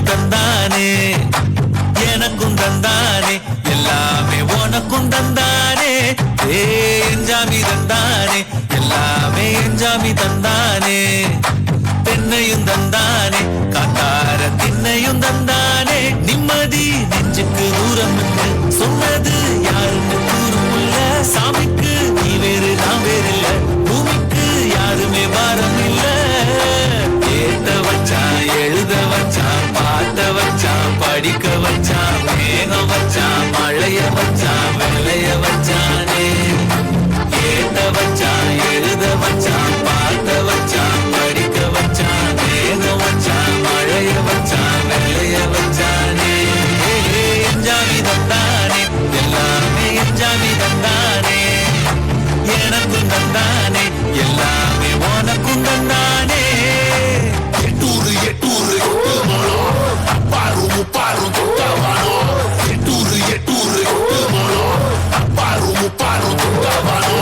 தந்தானே எனக்கும் தந்தானே எல்லாமே உனக்கும் தந்தானே என்ஜாமி தந்தானே எல்லாமே என்ஜாமி தந்தானே தென்னையும் தந்தானே காத்தார திண்ணையும் தந்தானே நிம்மதி நெஞ்சுக்கு தூரம் சொன்னது யாருன்னு கூறுமுல்ல சாமிக்கு நீ வேறு நான் வேறு இல்ல பூமிக்கு யாருமே பாரம் இல்ல ஏத்த வச்சான் எழுத வச்சான் பாட்ட வச்சான் படிக்க வச்சான் மேகம் வச்சான் மழைய வச்சான் வெள்ளைய வச்சானே ஏத்த வச்சான் எழுத வச்சான் பாட்ட வச்சான் படிக்க வச்சான் மேகம் வச்சான் மழைய வச்சான் வெள்ளைய வச்சானே என்ஜாமி தந்தானே எல்லாமே என்ஜாமி தந்தானே எனக்கும் தந்தானே எல்லாமே உனக்கும் தந்தானே எட்டூரு எட்டூரு எட்டு மலம் அப்பாரு முப்பாரு தொட்டவானோ எட்டூரு எட்டூரு எட்டு மலம் அப்பாரு முப்பாரு தொட்டவானோ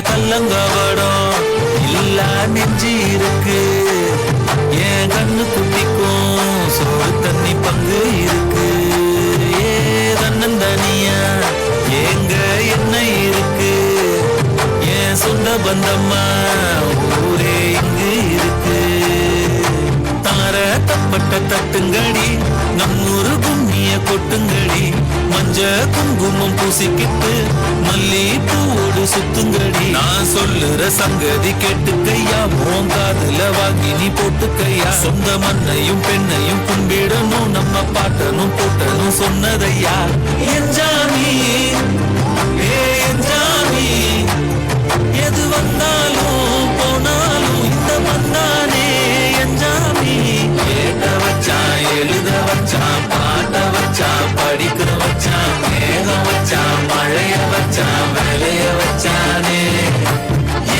கல்லங்கவடம் இல்ல நெஞ்சு இருக்கு என் கண்ணு குட்டிக்கும் சோறு தண்ணி பங்கு இருக்கு தன்னந்தனியா எங்க என்ன இருக்கு என் சொந்த பந்தம்மா ஊரே இங்கு இருக்கு தார தப்பட்ட தட்டுங்கடி நம்மூரு கும்மிய கொட்டுங்கடி மஞ்ச குங்குமம் பூசிக்கிட்டு மல்லி பூவோடு சுத்துங்கடி நான் சொல்லுற சங்கதி கேட்டுக்கையா மோங்காதுல வாங்கி நீ போட்டுக்கையா சொந்த மண்ணையும் பெண்ணையும் கும்பிடணும் நம்ம பாட்டனும் போட்டனும் சொன்னதையா என்ஜாமி என்ஜாமி எது வந்தாலும் போனாலும் இந்த வந்தானே என்ஜாமி ஏட்ட வச்சான் எழுத வச்சான் பாட்ட வச்சான் படிக்க வச்சான் மேகம் வச்சான் மழைய வச்சான் வேலைய வச்சானே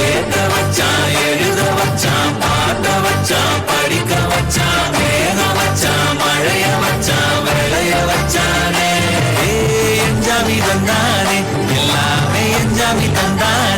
ஏட்ட வச்சான் எழுத வச்சான் பாட்ட வச்சான் படிக்க வச்சான் மேகம் வச்சான் மழைய வச்சான் வேலைய வச்சானே என்ஜாமி தந்தானே எல்லாமே என்ஜாமி தந்தானே